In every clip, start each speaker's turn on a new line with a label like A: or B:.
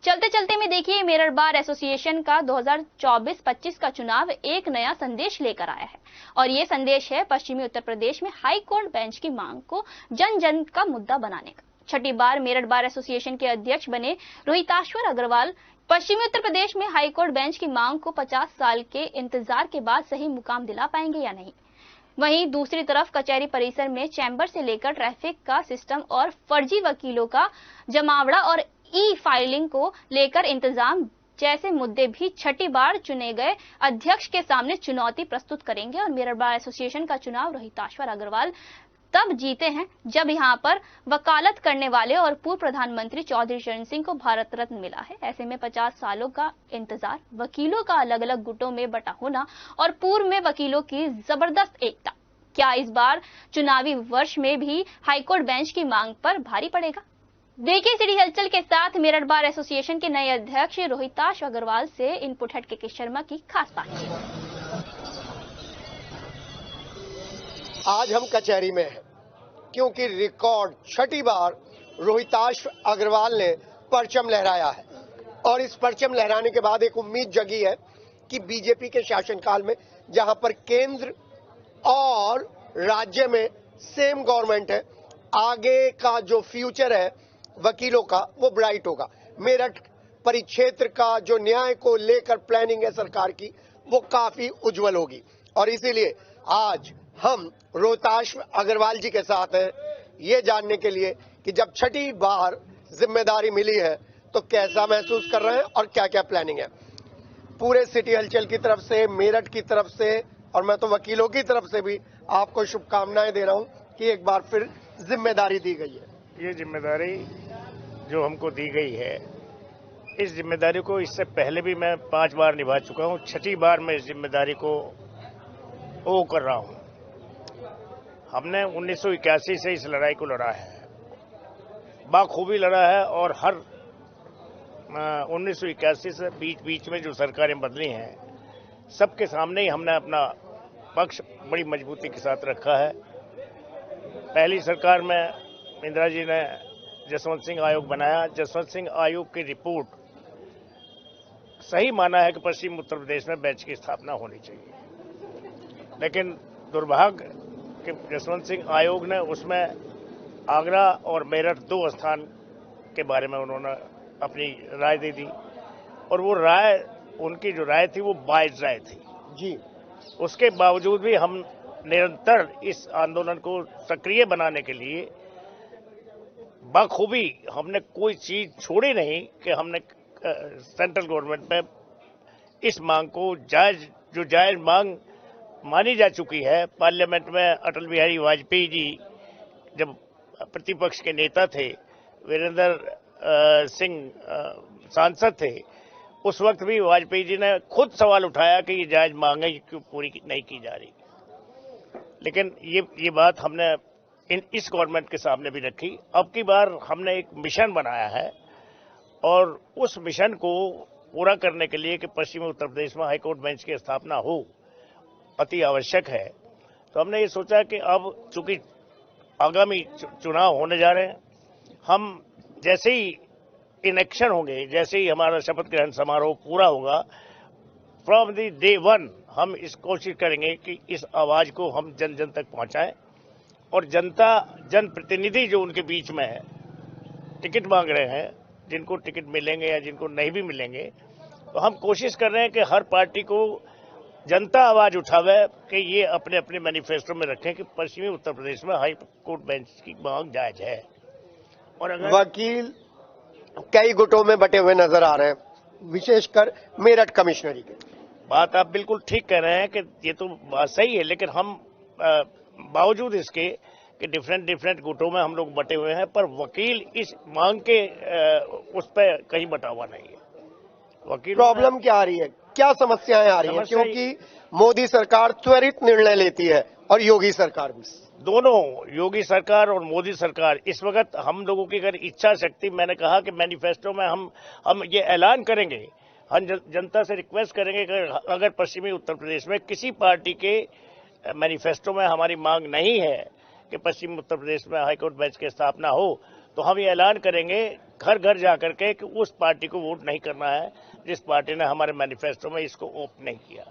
A: चलते चलते में देखिए, मेरठ बार एसोसिएशन का 2024-25 का चुनाव एक नया संदेश लेकर आया है और ये संदेश है पश्चिमी उत्तर प्रदेश में हाई कोर्ट बेंच की मांग को जन जन का मुद्दा बनाने का। छठी बार मेरठ बार एसोसिएशन के अध्यक्ष बने रोहिताश्वर अग्रवाल पश्चिमी उत्तर प्रदेश में हाई कोर्ट बेंच की मांग को 50 साल के इंतजार के बाद सही मुकाम दिला पाएंगे या नहीं। वहीं दूसरी तरफ कचहरी परिसर में चैम्बर से लेकर ट्रैफिक का सिस्टम और फर्जी वकीलों का जमावड़ा और ई फाइलिंग को लेकर इंतजाम जैसे मुद्दे भी छठी बार चुने गए अध्यक्ष के सामने चुनौती प्रस्तुत करेंगे। और मेरठ बार एसोसिएशन का चुनाव रोहिताश्वर अग्रवाल तब जीते हैं जब यहां पर वकालत करने वाले और पूर्व प्रधानमंत्री चौधरी चरण सिंह को भारत रत्न मिला है। ऐसे में 50 सालों का इंतजार, वकीलों का अलग अलग गुटों में बटा होना और पूर्व में वकीलों की जबरदस्त एकता, क्या इस बार चुनावी वर्ष में भी हाईकोर्ट बेंच की मांग पर भारी पड़ेगा? देखिए सिटी हलचल के साथ मेरठ बार एसोसिएशन के नए अध्यक्ष रोहिताश अग्रवाल से इनपुट हेड के शर्मा की खास बातचीत।
B: आज हम कचहरी में हैं क्योंकि रिकॉर्ड छठी बार रोहिताश अग्रवाल ने परचम लहराया है और इस परचम लहराने के बाद एक उम्मीद जगी है कि बीजेपी के शासनकाल में जहां पर केंद्र और राज्य में सेम गवर्नमेंट है, आगे का जो फ्यूचर है वकीलों का वो ब्राइट होगा। मेरठ परिक्षेत्र का जो न्याय को लेकर प्लानिंग है सरकार की वो काफी उज्जवल होगी और इसीलिए आज हम रोहिताश अग्रवाल जी के साथ हैं ये जानने के लिए कि जब छठी बार जिम्मेदारी मिली है तो कैसा महसूस कर रहे हैं और क्या क्या प्लानिंग है। पूरे सिटी हलचल की तरफ से, मेरठ की तरफ से और मैं तो वकीलों की तरफ से भी आपको शुभकामनाएं दे रहा हूं कि एक बार फिर जिम्मेदारी दी गई है।
C: ये जिम्मेदारी जो हमको दी गई है, इस जिम्मेदारी को इससे पहले भी मैं 5 बार निभा चुका हूं। छठी बार मैं इस जिम्मेदारी को ओ कर रहा हूं। हमने 1981 से इस लड़ाई को लड़ा है, बाखूबी लड़ा है और हर 1981 से बीच में जो सरकारें बदली हैं सबके सामने ही हमने अपना पक्ष बड़ी मजबूती के साथ रखा है। पहली सरकार में इंदिरा जी ने जसवंत सिंह आयोग बनाया। जसवंत सिंह आयोग की रिपोर्ट सही माना है कि पश्चिम उत्तर प्रदेश में बेंच की स्थापना होनी चाहिए, लेकिन दुर्भाग्य कि जसवंत सिंह आयोग ने उसमें आगरा और मेरठ 2 स्थान के बारे में उन्होंने अपनी राय दे दी और वो राय, उनकी जो राय थी वो बायज राय थी
B: जी।
C: उसके बावजूद भी हम निरंतर इस आंदोलन को सक्रिय बनाने के लिए बखूबी हमने कोई चीज छोड़ी नहीं कि हमने सेंट्रल गवर्नमेंट में इस मांग को जायज मांग मानी जा चुकी है। पार्लियामेंट में अटल बिहारी वाजपेयी जी जब प्रतिपक्ष के नेता थे, वीरेंद्र सिंह सांसद थे, उस वक्त भी वाजपेयी जी ने खुद सवाल उठाया कि ये जायज मांगे क्यों पूरी नहीं की जा रही। लेकिन ये बात हमने इस गवर्नमेंट के सामने भी रखी। अब की बार हमने एक मिशन बनाया है और उस मिशन को पूरा करने के लिए कि पश्चिमी उत्तर प्रदेश में हाईकोर्ट बेंच की स्थापना हो अति आवश्यक है। तो हमने ये सोचा कि अब चूंकि आगामी चुनाव होने जा रहे हैं, हम जैसे ही इलेक्शन होंगे, जैसे ही हमारा शपथ ग्रहण समारोह पूरा होगा, फ्रॉम द डे 1 हम इस कोशिश करेंगे कि इस आवाज को हम जन जन तक पहुंचाएं और जनता, जनप्रतिनिधि जो उनके बीच में है, टिकट मांग रहे हैं, जिनको टिकट मिलेंगे या जिनको नहीं भी मिलेंगे, तो हम कोशिश कर रहे हैं कि हर पार्टी को जनता आवाज उठावे कि ये अपने अपने मैनिफेस्टो में रखें कि पश्चिमी उत्तर प्रदेश में हाई कोर्ट बेंच की मांग जायज है। और अगर
B: वकील कई गुटों में बटे हुए नजर आ रहे हैं, विशेषकर मेरठ कमिश्नरी के।
C: बात आप बिल्कुल ठीक कह रहे हैं कि ये तो बात सही है, लेकिन हम बावजूद इसके कि डिफरेंट गुटों में हम लोग बटे हुए हैं, पर वकील इस मांग के उस पर कहीं बटा हुआ नहीं है। वकील
B: प्रॉब्लम क्या आ रही है, क्या समस्याएं आ रही हैं? क्योंकि मोदी सरकार त्वरित निर्णय लेती है और योगी सरकार भी,
C: दोनों, योगी सरकार और मोदी सरकार, इस वक्त हम लोगों की अगर इच्छा शक्ति, मैंने कहा कि मैनिफेस्टो में हम ये ऐलान करेंगे, हम जनता से रिक्वेस्ट करेंगे कि अगर पश्चिमी उत्तर प्रदेश में किसी पार्टी के मैनिफेस्टो में हमारी मांग नहीं है कि पश्चिम उत्तर प्रदेश में हाईकोर्ट बेंच की स्थापना हो, तो हम ये ऐलान करेंगे घर घर जाकर के कि उस पार्टी को वोट नहीं करना है जिस पार्टी ने हमारे मैनिफेस्टो में इसको ओपन नहीं किया।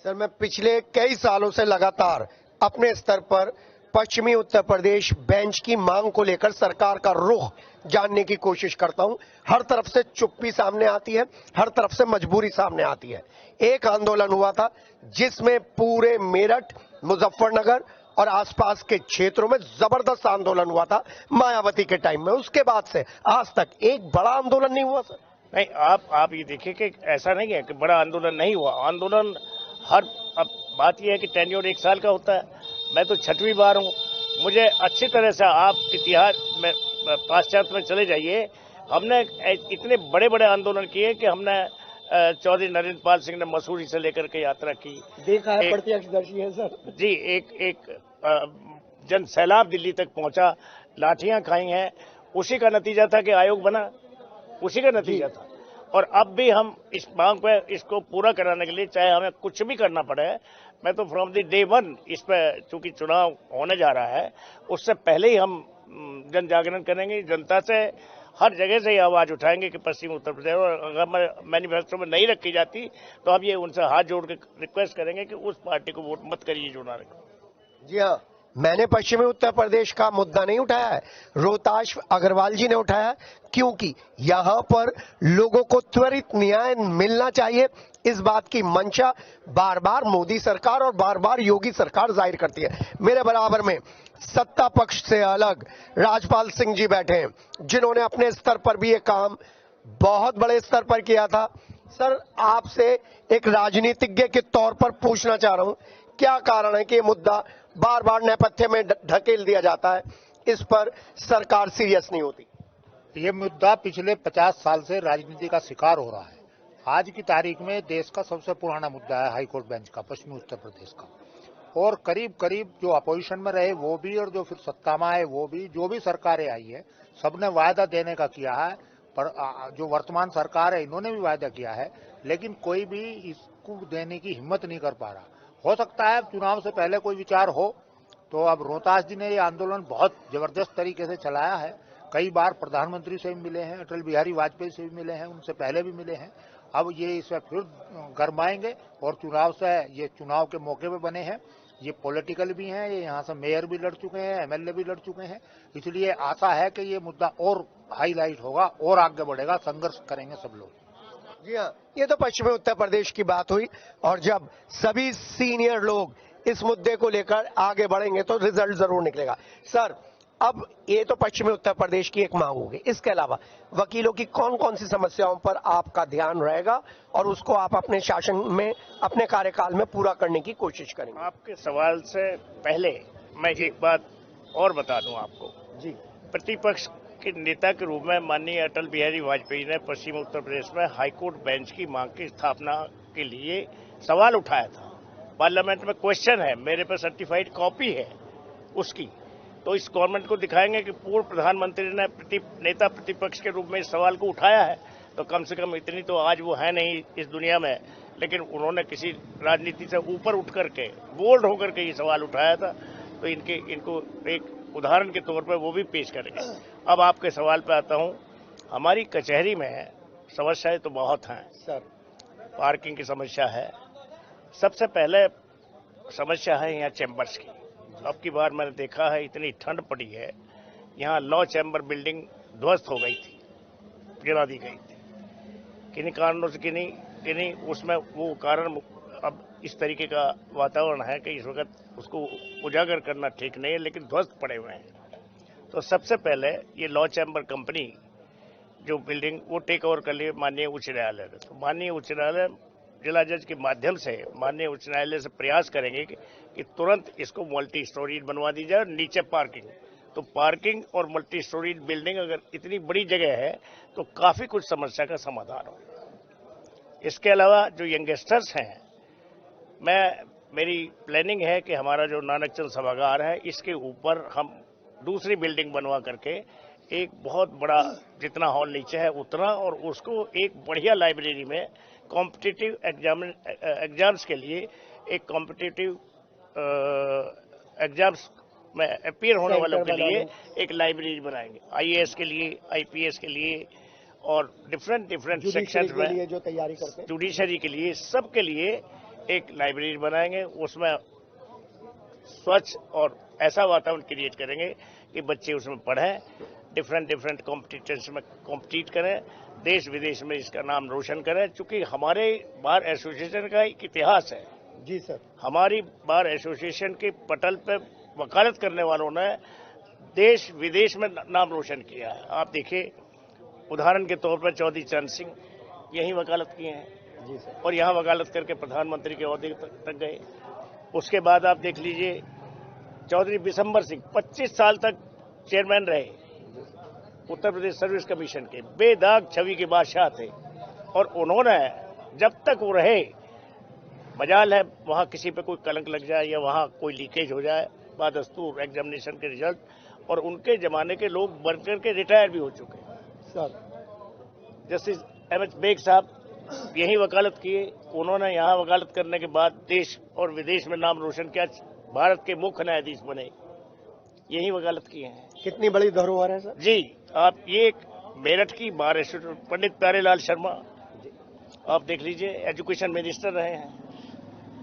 B: सर, मैं पिछले कई सालों से लगातार अपने स्तर पर पश्चिमी उत्तर प्रदेश बेंच की मांग को लेकर सरकार का रुख जानने की कोशिश करता हूं। हर तरफ से चुप्पी सामने आती है, हर तरफ से मजबूरी सामने आती है। एक आंदोलन हुआ था जिसमें पूरे मेरठ, मुजफ्फरनगर और आसपास के क्षेत्रों में जबरदस्त आंदोलन हुआ था मायावती के टाइम में। उसके बाद से आज तक एक बड़ा आंदोलन नहीं हुआ सर।
C: नहीं, आप ये देखिए कि ऐसा नहीं है कि बड़ा आंदोलन नहीं हुआ। आंदोलन अब बात यह है कि टेन्योर 1 साल का होता है। मैं तो 6वीं बार हूं। मुझे अच्छी तरह से आप इतिहास में पाश्चात्य में चले जाइए। हमने इतने बड़े बड़े आंदोलन किए कि हमने चौधरी नरेंद्र पाल सिंह ने मसूरी से लेकर के यात्रा की,
B: देखा है, प्रत्यक्षदर्शी है सर
C: जी। एक जन सैलाब दिल्ली तक पहुंचा, लाठियां खाई हैं। उसी का नतीजा था कि आयोग बना, उसी का नतीजा था। और अब भी हम इस मांग पे इसको पूरा कराने के लिए चाहे हमें कुछ भी करना पड़े, मैं तो फ्रॉम द डे 1 इस पे, चूंकि चुनाव होने जा रहा है उससे पहले ही हम जन जागरण करेंगे। जनता से हर जगह से ये आवाज उठाएंगे कि पश्चिम उत्तर प्रदेश, और अगर मैनिफेस्टो में नहीं रखी जाती तो हम ये उनसे हाथ जोड़ के रिक्वेस्ट करेंगे कि उस पार्टी को वोट मत करिए जो ना रखे।
B: जी हाँ, मैंने पश्चिमी उत्तर प्रदेश का मुद्दा नहीं उठाया है, रोहताश अग्रवाल जी ने उठाया है, क्योंकि यहां पर लोगों को त्वरित न्याय मिलना चाहिए। इस बात की मंशा बार बार मोदी सरकार और बार बार योगी सरकार जाहिर करती है। मेरे बराबर में सत्ता पक्ष से अलग राजपाल सिंह जी बैठे हैं, जिन्होंने अपने स्तर पर भी ये काम बहुत बड़े स्तर पर किया था। सर, आपसे एक राजनीतिज्ञ के तौर पर पूछना चाह रहा हूं, क्या कारण है कि ये मुद्दा बार बार नेपथ्य में ढकेल दिया जाता है, इस पर सरकार सीरियस नहीं होती?
D: ये मुद्दा पिछले 50 साल से राजनीति का शिकार हो रहा है। आज की तारीख में देश का सबसे पुराना मुद्दा है हाईकोर्ट बेंच का, पश्चिमी उत्तर प्रदेश का। और करीब करीब जो अपोजिशन में रहे वो भी और जो फिर सत्ता में आए वो भी, जो भी सरकारें आई है सबने वायदा देने का किया है। पर जो वर्तमान सरकार है इन्होंने भी वायदा किया है, लेकिन कोई भी इसको देने की हिम्मत नहीं कर पा रहा। हो सकता है चुनाव से पहले कोई विचार हो। तो अब रोहतास जी ने ये आंदोलन बहुत जबरदस्त तरीके से चलाया है। कई बार प्रधानमंत्री से भी मिले हैं, अटल बिहारी वाजपेयी से भी मिले हैं, उनसे पहले भी मिले हैं। अब ये इसे फिर गरमाएंगे और चुनाव से, ये चुनाव के मौके पे बने हैं, ये पॉलिटिकल भी हैं, ये यहाँ से मेयर भी लड़ चुके हैं, एमएलए भी लड़ चुके हैं। इसलिए आशा है कि ये मुद्दा और हाईलाइट होगा और आगे बढ़ेगा, संघर्ष करेंगे सब लोग।
B: जी हाँ, ये तो पश्चिमी उत्तर प्रदेश की बात हुई, और जब सभी सीनियर लोग इस मुद्दे को लेकर आगे बढ़ेंगे तो रिजल्ट जरूर निकलेगा। सर, अब ये तो पश्चिमी उत्तर प्रदेश की एक मांग होगी, इसके अलावा वकीलों की कौन कौन सी समस्याओं पर आपका ध्यान रहेगा और उसको आप अपने शासन में, अपने कार्यकाल में पूरा करने की कोशिश करेंगे?
C: आपके सवाल से पहले मैं एक बात और बता दूं आपको
B: जी।
C: प्रतिपक्ष के नेता के रूप में माननीय अटल बिहारी वाजपेयी ने पश्चिम उत्तर प्रदेश में हाईकोर्ट बेंच की मांग की स्थापना के लिए सवाल उठाया था। पार्लियामेंट में क्वेश्चन है, मेरे पर सर्टिफाइड कॉपी है उसकी। तो इस गवर्नमेंट को दिखाएंगे कि पूर्व प्रधानमंत्री ने नेता प्रतिपक्ष के रूप में इस सवाल को उठाया है। तो कम से कम इतनी तो आज वो है नहीं इस दुनिया में, लेकिन उन्होंने किसी राजनीति से ऊपर उठ करके, बोल्ड होकर के ये सवाल उठाया था। तो इनको एक उदाहरण के तौर पर वो भी पेश करेंगे। अब आपके सवाल पे आता हूं। हमारी कचहरी में समस्याएं तो बहुत हैं
B: सर।
C: पार्किंग की समस्या है, सबसे पहले समस्या है यहाँ चैम्बर्स की। अब की बार मैंने देखा है इतनी ठंड पड़ी है, यहाँ लॉ चैम्बर बिल्डिंग ध्वस्त हो गई थी, गिरा दी गई थी, किन्हीं कारणों से किन्हीं उसमें वो कारण। अब इस तरीके का वातावरण है कि इस वक्त उसको उजागर करना ठीक नहीं है, लेकिन ध्वस्त पड़े हुए हैं। तो सबसे पहले ये लॉ चैम्बर कंपनी जो बिल्डिंग वो टेक ओवर कर लिए माननीय उच्च न्यायालय ने। तो माननीय उच्च न्यायालय जिला जज के माध्यम से माननीय उच्च न्यायालय से प्रयास करेंगे कि तुरंत इसको मल्टी स्टोरीज बनवा दी जाए और नीचे पार्किंग। तो पार्किंग और मल्टी स्टोरीज बिल्डिंग अगर इतनी बड़ी जगह है तो काफी कुछ समस्या का समाधान हो। इसके अलावा जो यंगस्टर्स हैं, मेरी प्लानिंग है कि हमारा जो नानकचंद सभागार है इसके ऊपर हम दूसरी बिल्डिंग बनवा करके एक बहुत बड़ा, जितना हॉल नीचे है उतना, और उसको एक बढ़िया लाइब्रेरी में कॉम्पिटिटिव एग्जाम्स के लिए एक कॉम्पिटिटिव एग्जाम्स में अपीयर होने वालों के लिए एक लाइब्रेरी बनाएंगे, आईएएस के लिए, आईपीएस के लिए और डिफरेंट सेक्शन में
B: जो तैयारी करते हैं,
C: जुडिशरी के लिए, सबके लिए एक लाइब्रेरी बनाएंगे। उसमें स्वच्छ और ऐसा वातावरण क्रिएट करेंगे कि बच्चे उसमें पढ़ें, डिफरेंट कॉम्पिटिशन्स में कॉम्पिटिट करें, देश विदेश में इसका नाम रोशन करें। चूंकि हमारे बार एसोसिएशन का एक इतिहास है।
B: जी सर,
C: हमारी बार एसोसिएशन के पटल पर वकालत करने वालों ने देश विदेश में नाम रोशन किया है। आप देखिए, उदाहरण के तौर पर चौधरी चरण सिंह यही वकालत किए हैं।
B: जी सर,
C: और यहाँ वकालत करके प्रधानमंत्री के ओहदे तक गए। उसके बाद आप देख लीजिए, चौधरी बिशंबर सिंह 25 साल तक चेयरमैन रहे उत्तर प्रदेश सर्विस कमीशन के, बेदाग छवि के बादशाह थे। और उन्होंने जब तक वो रहे, मजाल है वहां किसी पे कोई कलंक लग जाए या वहां कोई लीकेज हो जाए बादस्तूर एग्जामिनेशन के रिजल्ट, और उनके जमाने के लोग बन करके रिटायर भी हो चुके हैं।
B: सर
C: जस्टिस एमएच बेग साहब यही वकालत किए। उन्होंने यहाँ वकालत करने के बाद देश और विदेश में नाम रोशन किया, भारत के मुख्य न्यायाधीश बने, यही वकालत किए हैं।
B: कितनी बड़ी धरोहर है सर।
C: जी, आप ये मेरठ की बार पंडित प्यारेलाल शर्मा आप देख लीजिए, एजुकेशन मिनिस्टर रहे हैं।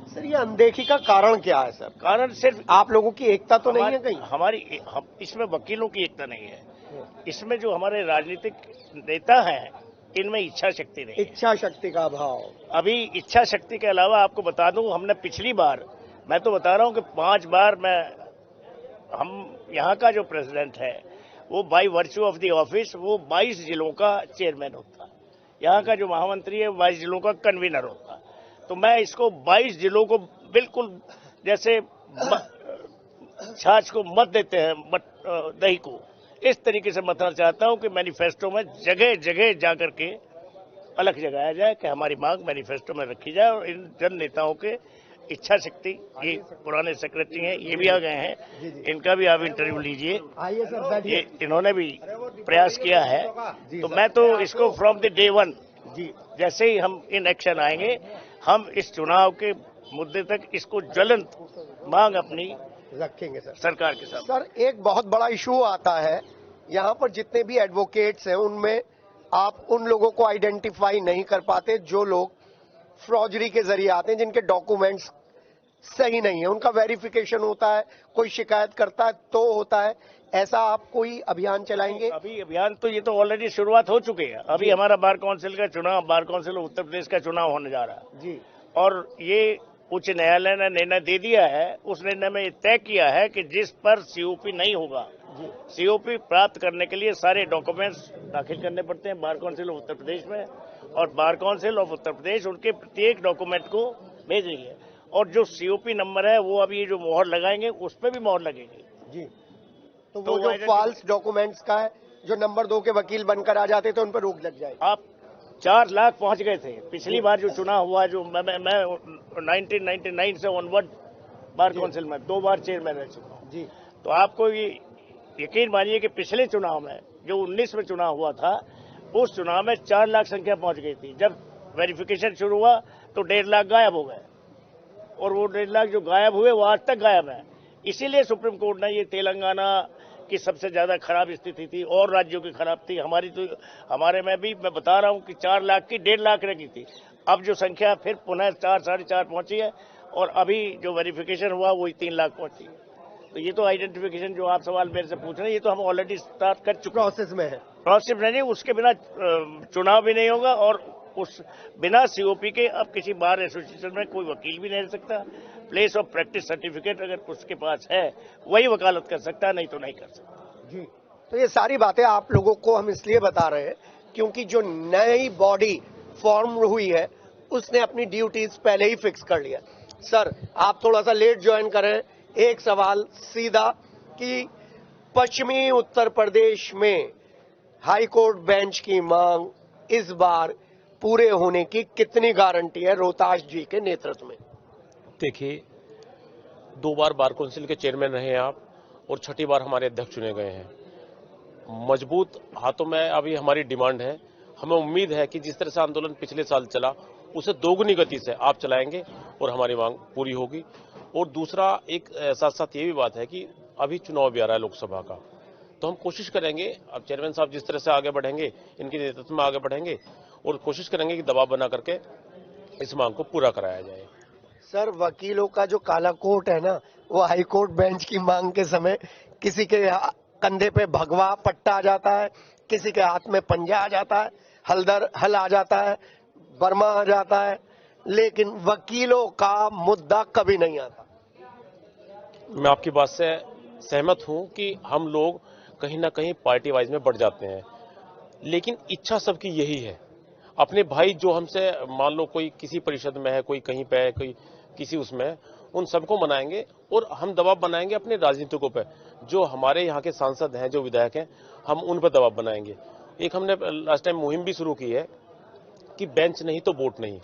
B: सर, ये अनदेखी का कारण क्या है सर?
C: कारण सिर्फ
B: आप लोगों की एकता तो नहीं है कहीं?
C: इसमें वकीलों की एकता नहीं है, इसमें जो हमारे राजनीतिक नेता हैं इनमें इच्छा शक्ति नहीं है।
B: इच्छा शक्ति का अभाव।
C: अभी इच्छा शक्ति के अलावा आपको बता दूं, हमने पिछली बार, मैं तो बता रहा हूं कि 5 बार हम यहाँ का जो प्रेसिडेंट है वो by virtue of the office वो 22 जिलों का चेयरमैन होता है। यहाँ का जो महामंत्री है 22 जिलों का कन्वीनर होता है। तो मैं इसको 22 जिलों को बिल्कुल जैसे छाछ को मत देते हैं दही को, इस तरीके से मतना चाहता हूं कि मैनिफेस्टो में जगह जगह जाकर के अलग जगाया जाए कि हमारी मांग मैनिफेस्टो में रखी जाए। और इन जन नेताओं के इच्छा शक्ति, ये पुराने सेक्रेटरी हैं, ये भी आ गए हैं, इनका भी आप इंटरव्यू लीजिए।
B: आइए सर, बैठिए।
C: इन्होंने भी प्रयास किया है। तो मैं तो इसको फ्रॉम द डे 1
B: जी,
C: जैसे ही हम इन एक्शन आएंगे, हम इस चुनाव के मुद्दे तक इसको ज्वलंत मांग अपनी
B: रखेंगे सर
C: सरकार के साथ।
B: सर, एक बहुत बड़ा इशू आता है यहाँ पर, जितने भी एडवोकेट्स हैं उनमें आप उन लोगों को आइडेंटिफाई नहीं कर पाते जो लोग फ्रॉजरी के जरिए आते हैं, जिनके डॉक्यूमेंट्स सही नहीं है। उनका वेरिफिकेशन होता है, कोई शिकायत करता है तो होता है। ऐसा आप कोई अभियान चलाएंगे?
C: अभी अभियान तो ये तो ऑलरेडी शुरुआत हो चुकी है। अभी हमारा बार काउंसिल का चुनाव, बार काउंसिल उत्तर प्रदेश का चुनाव होने जा रहा है
B: जी,
C: और ये उच्च न्यायालय ने निर्णय दे दिया है। उस निर्णय में तय किया है कि जिस पर सीओपी नहीं होगा, सीओपी प्राप्त करने के लिए सारे डॉक्यूमेंट्स दाखिल करने पड़ते हैं bar council of Uttar Pradesh में, और bar council of Uttar Pradesh उनके प्रत्येक डॉक्यूमेंट को भेज रही है। और जो सीओपी नंबर है वो अभी जो मोहर लगाएंगे उस पर भी मोहर लगेगी
B: जी। तो वो जो फॉल्स डॉक्यूमेंट्स का है, जो नंबर 2 के वकील बनकर आ जाते थे, उन पर रोक लग जाएगी।
C: आप 4 लाख पहुंच गए थे पिछली बार जो चुनाव हुआ, जो मैं 1999 से ऑनवर्ड बार काउंसिल में 2 बार चेयरमैन रह चुका हूं
B: जी।
C: तो आपको ये यकीन मानिए कि पिछले चुनाव में जो 19 में चुनाव हुआ था, उस चुनाव में 4 लाख संख्या पहुंच गई थी। जब वेरिफिकेशन शुरू हुआ तो 1.5 लाख गायब हो गए, और वो 1.5 लाख जो गायब हुए वो आज तक गायब है। इसीलिए सुप्रीम कोर्ट ने ये तेलंगाना की सबसे ज्यादा खराब स्थिति थी और राज्यों की खराब थी, हमारे में भी मैं बता रहा हूं कि 4 लाख की 1.5 लाख रखी थी। अब जो संख्या फिर पुनः 4, 4.5 पहुंची है, और अभी जो वेरिफिकेशन हुआ वही 3 लाख पहुंची। तो ये तो आइडेंटिफिकेशन जो आप सवाल मेरे से पूछ रहे हैं, ये तो हम ऑलरेडी स्टार्ट कर चुके,
B: प्रोसेस में है।
C: प्रोसेस नहीं, उसके बिना चुनाव भी नहीं होगा, और उस बिना सीओपी के अब किसी बार एसोसिएशन में कोई वकील भी नहीं रह सकता। प्लेस ऑफ प्रैक्टिस सर्टिफिकेट अगर उसके पास है वही वकालत कर सकता है, नहीं तो नहीं कर सकता
B: जी। तो ये सारी बातें आप लोगों को हम इसलिए बता रहे हैं क्योंकि जो नई बॉडी फॉर्म हुई है उसने अपनी ड्यूटीज पहले ही फिक्स कर लिया। सर, आप थोड़ा सा लेट ज्वाइन करें। एक सवाल सीधा कि पश्चिमी उत्तर प्रदेश में हाई कोर्ट बेंच की मांग इस बार पूरे होने की कितनी गारंटी है रोहताश जी के नेतृत्व में?
E: देखिए, 2 बार बार काउंसिल के चेयरमैन रहे हैं आप, और 6ठी बार हमारे अध्यक्ष चुने गए हैं। मजबूत हाथों में अभी हमारी डिमांड है। हमें उम्मीद है कि जिस तरह से आंदोलन पिछले साल चला उसे दोगुनी गति से आप चलाएंगे और हमारी मांग पूरी होगी। और दूसरा एक साथ साथ ये भी बात है कि अभी चुनाव भी आ रहा है लोकसभा का, तो हम कोशिश करेंगे, अब चेयरमैन साहब जिस तरह से आगे बढ़ेंगे, इनके नेतृत्व में आगे बढ़ेंगे और कोशिश करेंगे कि दबाव बना करके इस मांग को पूरा कराया जाए।
B: सर, वकीलों का जो काला कोट है ना, वो हाई कोर्ट बेंच की मांग के समय किसी के कंधे पे भगवा पट्टा आ जाता है, किसी के हाथ में पंजा आ जाता है, हल आ जाता है, बर्मा आ जाता है, लेकिन वकीलों का मुद्दा कभी नहीं आता।
E: मैं आपकी बात से सहमत हूं कि हम लोग कहीं ना कहीं पार्टी वाइज में बढ़ जाते हैं, लेकिन इच्छा सबकी यही है। अपने भाई जो हमसे, मान लो कोई किसी परिषद में है, कोई कहीं पे है, कोई किसी उसमें है, उन सबको मनाएंगे और हम दबाव बनाएंगे अपने राजनीतिकों पे। जो हमारे यहाँ के सांसद हैं, जो विधायक हैं, हम उन पर दबाव बनाएंगे। एक हमने लास्ट टाइम मुहिम भी शुरू की है कि बेंच नहीं तो वोट नहीं,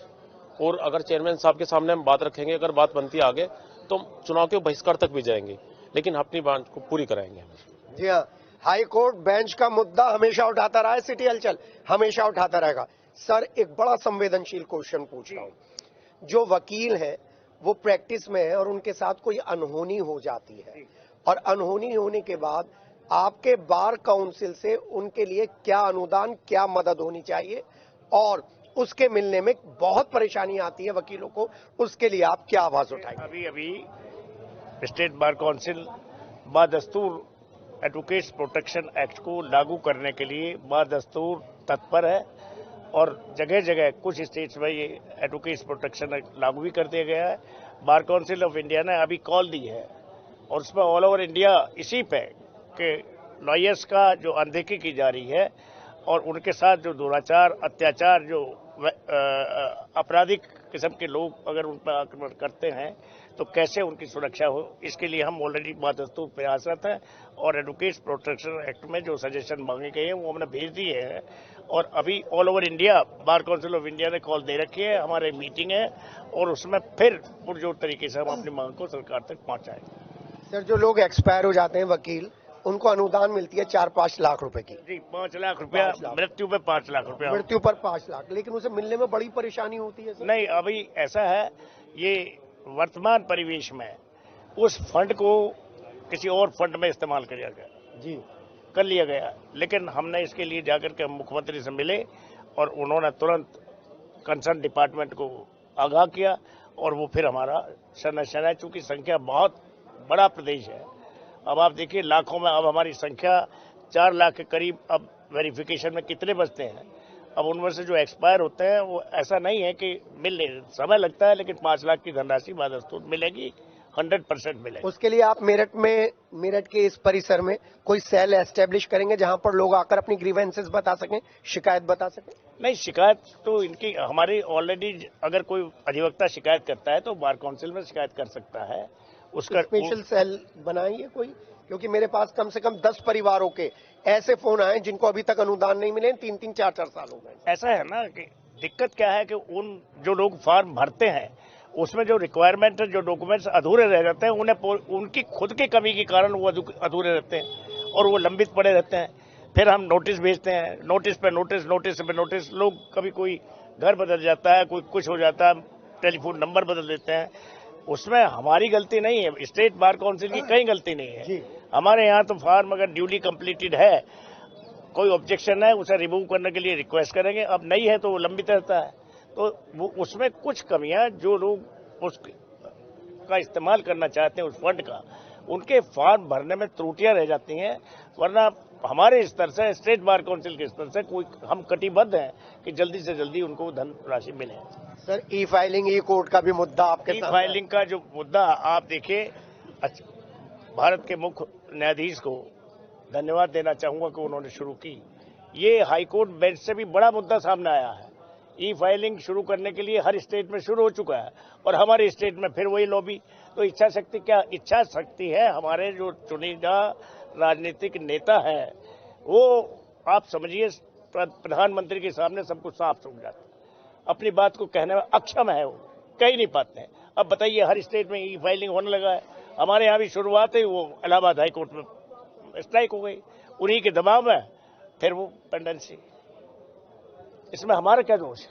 E: और अगर चेयरमैन साहब के सामने हम बात रखेंगे, अगर बात बनती आगे तो हम चुनाव के बहिष्कार तक भी जाएंगे, लेकिन अपनी बात को पूरी कराएंगे।
B: जी हाँ, हाई कोर्ट बेंच का मुद्दा हमेशा उठाता रहा है, सिटी हलचल हमेशा उठाता रहेगा। सर, एक बड़ा संवेदनशील क्वेश्चन पूछ रहा हूँ। जो वकील है वो प्रैक्टिस में है और उनके साथ कोई अनहोनी हो जाती है, और अनहोनी होने के बाद आपके बार काउंसिल से उनके लिए क्या अनुदान, क्या मदद होनी चाहिए, और उसके मिलने में बहुत परेशानी आती है वकीलों को, उसके लिए आप क्या आवाज उठाएंगे?
C: अभी स्टेट बार काउंसिल बादस्तूर एडवोकेट्स प्रोटेक्शन एक्ट को लागू करने के लिए बादस्तूर तत्पर है, और जगह जगह कुछ स्टेट्स में ये एडवोकेट्स प्रोटेक्शन एक्ट लागू भी कर दिया गया है। बार काउंसिल ऑफ इंडिया ने अभी कॉल दी है, और उसमें ऑल ओवर इंडिया इसी पे कि लॉयर्स का जो अनदेखी की जा रही है और उनके साथ जो दुराचार, अत्याचार, जो आपराधिक किस्म के लोग अगर उन पर आक्रमण करते हैं तो कैसे उनकी सुरक्षा हो, इसके लिए हम ऑलरेडी बादस्तूर प्रयासरत हैं, और एडवोकेट्स प्रोटेक्शन एक्ट में जो सजेशन मांगे गए हैं वो हमने भेज दिए हैं, और अभी all over India bar council of India ने कॉल दे रखी है, हमारे मीटिंग है, और उसमें फिर पुरजोर तरीके से हम अपनी मांग को सरकार तक पहुंचाएंगे।
B: सर, जो लोग एक्सपायर हो जाते हैं वकील, उनको अनुदान मिलती है 4-5 लाख रुपए की।
C: जी, 5 लाख रुपया, मृत्यु पे 5 लाख रुपया,
B: मृत्यु पर 5 लाख, लेकिन उसे मिलने में बड़ी परेशानी होती है।
C: नहीं, अभी ऐसा है, ये वर्तमान परिवेश में उस फंड को किसी और फंड में इस्तेमाल किया गया
B: जी,
C: कर लिया गया, लेकिन हमने इसके लिए जाकर के मुख्यमंत्री से मिले और उन्होंने तुरंत कंसर्न डिपार्टमेंट को आगाह किया, और वो फिर हमारा शनाचू की संख्या बहुत बड़ा प्रदेश है। अब आप देखिए लाखों में, अब हमारी संख्या 4 लाख के करीब, अब वेरिफिकेशन में कितने बचते हैं, अब उनमें से जो एक्सपायर होते हैं वो ऐसा नहीं है कि मिलने समय लगता है, लेकिन 5 लाख की धनराशि बादस्तूर मिलेगी, 100% मिलेगी।
B: उसके लिए आप मेरठ के इस परिसर में कोई सेल एस्टेब्लिश करेंगे जहां पर लोग आकर अपनी ग्रीवेंसेस बता सकें, शिकायत बता सकें?
C: नहीं, शिकायत तो इनकी हमारी ऑलरेडी, अगर कोई अधिवक्ता शिकायत करता है तो बार काउंसिल में शिकायत कर सकता है, उसका
B: स्पेशल सेल बनाइए कोई, क्योंकि मेरे पास कम से कम 10 परिवारों के ऐसे फोन आए जिनको अभी तक अनुदान नहीं मिले, 3-3, 4-4 साल हो गए।
C: ऐसा है ना कि दिक्कत क्या है कि उन जो लोग फॉर्म भरते हैं उसमें जो रिक्वायरमेंट, जो डॉक्यूमेंट्स अधूरे रह जाते हैं, उन्हें उनकी खुद की कमी के कारण वो अधूरे रहते हैं और वो लंबित पड़े रहते हैं। फिर हम नोटिस भेजते हैं, नोटिस पे नोटिस, नोटिस पे नोटिस, लोग कभी कोई घर बदल जाता है, कोई कुछ हो जाता है, टेलीफोन नंबर बदल देते हैं, उसमें हमारी गलती नहीं है, स्टेट बार काउंसिल की कहीं गलती नहीं है। हमारे यहाँ तो फॉर्म अगर ड्यूली कंप्लीटेड है, कोई ऑब्जेक्शन है, उसे रिमूव करने के लिए रिक्वेस्ट करेंगे, अब नहीं है तो वो लंबित रहता है, तो वो उसमें कुछ कमियां, जो लोग उसका इस्तेमाल करना चाहते हैं उस फंड का, उनके फॉर्म भरने में त्रुटियां रह जाती हैं, वरना हमारे स्तर से, स्टेट बार काउंसिल के स्तर से कोई, हम कटिबद्ध हैं कि जल्दी से जल्दी उनको धन राशि मिले।
B: सर, ई फाइलिंग, ई कोर्ट का भी मुद्दा आपके साथ?
C: ई फाइलिंग का जो मुद्दा, आप देखिए, भारत के मुख्य न्यायाधीश को धन्यवाद देना चाहूंगा कि उन्होंने शुरू की। ये हाईकोर्ट बेंच से भी बड़ा मुद्दा सामने आया है। ई फाइलिंग शुरू करने के लिए हर स्टेट में शुरू हो चुका है, और हमारे स्टेट में फिर वही लॉबी। तो इच्छा शक्ति, क्या इच्छा शक्ति है हमारे जो चुनिंदा राजनीतिक नेता है, वो आप समझिए प्रधानमंत्री के सामने सब कुछ साफ समझ जाते हैं, अपनी बात को कहने में अक्षम है, वो कह ही नहीं पाते हैं। अब बताइए, हर स्टेट में ई फाइलिंग होने लगा है, हमारे यहाँ भी शुरुआत है, वो इलाहाबाद हाई कोर्ट में स्ट्राइक हो गई, उन्हीं के दबाव में फिर वो पेंडेंसी, इसमें हमारा क्या दोष है?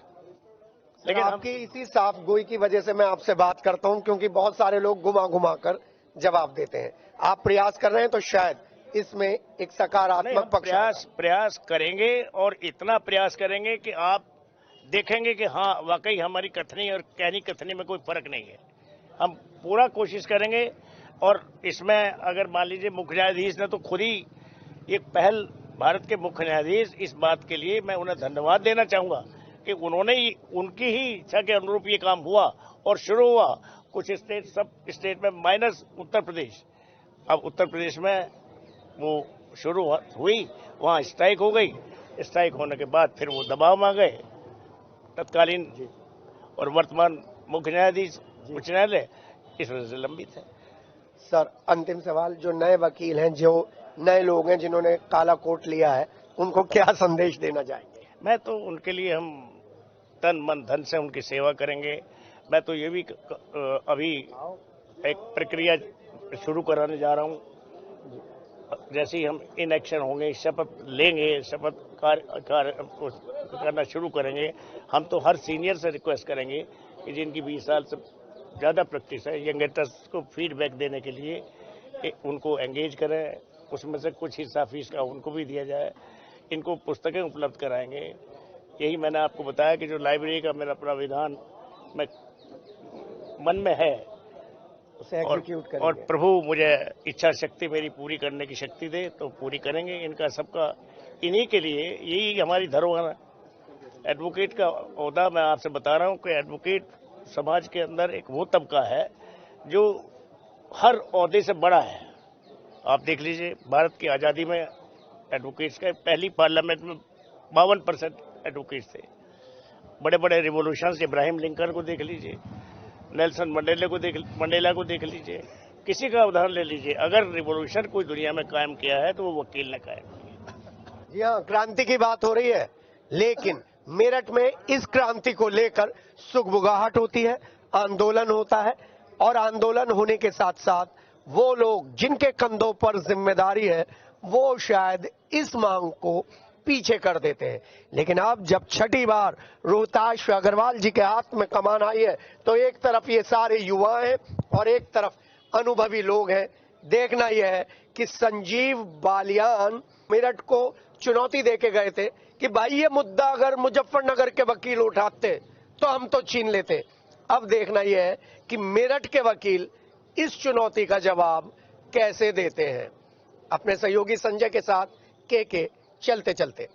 B: लेकिन आपकी इसी साफ गोई की वजह से मैं आपसे बात करता हूं, क्योंकि बहुत सारे लोग घुमा घुमा कर जवाब देते हैं। आप प्रयास कर रहे हैं तो शायद इसमें एक सकारात्मक पक्ष
C: प्रयास करेंगे और इतना प्रयास करेंगे कि आप देखेंगे कि हाँ वाकई हमारी कथनी और कहनी कथनी में कोई फर्क नहीं है। हम पूरा कोशिश करेंगे और इसमें अगर मान लीजिए मुख्य न्यायाधीश ने तो खुद ही एक पहल, भारत के मुख्य न्यायाधीश, इस बात के लिए मैं उन्हें धन्यवाद देना चाहूंगा कि उन्होंने उनकी ही इच्छा के अनुरूप ये काम हुआ और शुरू हुआ। कुछ स्टेट, सब स्टेट में माइनस उत्तर प्रदेश, अब उत्तर प्रदेश में वो शुरू हुई, वहां स्ट्राइक हो गई। स्ट्राइक होने के बाद फिर वो दबाव में आ गए तत्कालीन और वर्तमान मुख्य न्यायाधीश उच्च न्यायालय, इस वजह से लंबित है।
B: सर, अंतिम सवाल, जो नए वकील हैं, जो नए लोग हैं जिन्होंने काला कोट लिया है, उनको क्या संदेश देना चाहेंगे?
C: मैं तो उनके लिए हम तन मन धन से उनकी सेवा करेंगे। मैं तो ये भी अभी एक प्रक्रिया शुरू कराने जा रहा हूँ। जैसे ही हम इन एक्शन होंगे, शपथ लेंगे, शपथ करना शुरू करेंगे, हम तो हर सीनियर से रिक्वेस्ट करेंगे कि जिनकी 20 साल से ज़्यादा प्रैक्टिस है, यंगस्टर्स को फीडबैक देने के लिए कि उनको एंगेज करें, उसमें से कुछ हिस्सा फीस का उनको भी दिया जाए, इनको पुस्तकें उपलब्ध कराएंगे। यही मैंने आपको बताया कि जो लाइब्रेरी का मेरा प्राविधान मैं मन में है
B: उसे एग्जीक्यूट करेंगे
C: और प्रभु मुझे इच्छा शक्ति मेरी पूरी करने की शक्ति दे तो पूरी करेंगे। इनका सबका, इन्हीं के लिए यही हमारी धरोहर है। एडवोकेट का ओहदा मैं आपसे बता रहा हूँ कि एडवोकेट समाज के अंदर एक वो तबका है जो हर ओहदे से बड़ा है। आप देख लीजिए, भारत की आज़ादी में एडवोकेट्स का पहली पार्लियामेंट में 52% एडवोकेट्स थे। बड़े बड़े रिवोल्यूशंस, इब्राहिम लिंकन को देख लीजिए, नेल्सन मंडेला को देख लीजिए, किसी का उदाहरण ले लीजिए। अगर रिवोल्यूशन कोई दुनिया में कायम किया है तो वो वकील ने कायम किया।
B: जी हाँ, क्रांति की बात हो रही है, लेकिन मेरठ में इस क्रांति को लेकर सुगबुगाहट होती है, आंदोलन होता है, और आंदोलन होने के साथ साथ वो लोग जिनके कंधों पर जिम्मेदारी है वो शायद इस मांग को पीछे कर देते हैं। लेकिन अब जब छठी बार रोहताश अग्रवाल जी के हाथ में कमान आई है तो एक तरफ ये सारे युवा हैं और एक तरफ अनुभवी लोग हैं। देखना यह है कि संजीव बालियान मेरठ को चुनौती देके गए थे कि भाई ये मुद्दा अगर मुजफ्फरनगर के वकील उठाते तो हम तो छीन लेते। अब देखना यह है कि मेरठ के वकील इस चुनौती का जवाब कैसे देते हैं। अपने सहयोगी संजय के साथ के चलते चलते।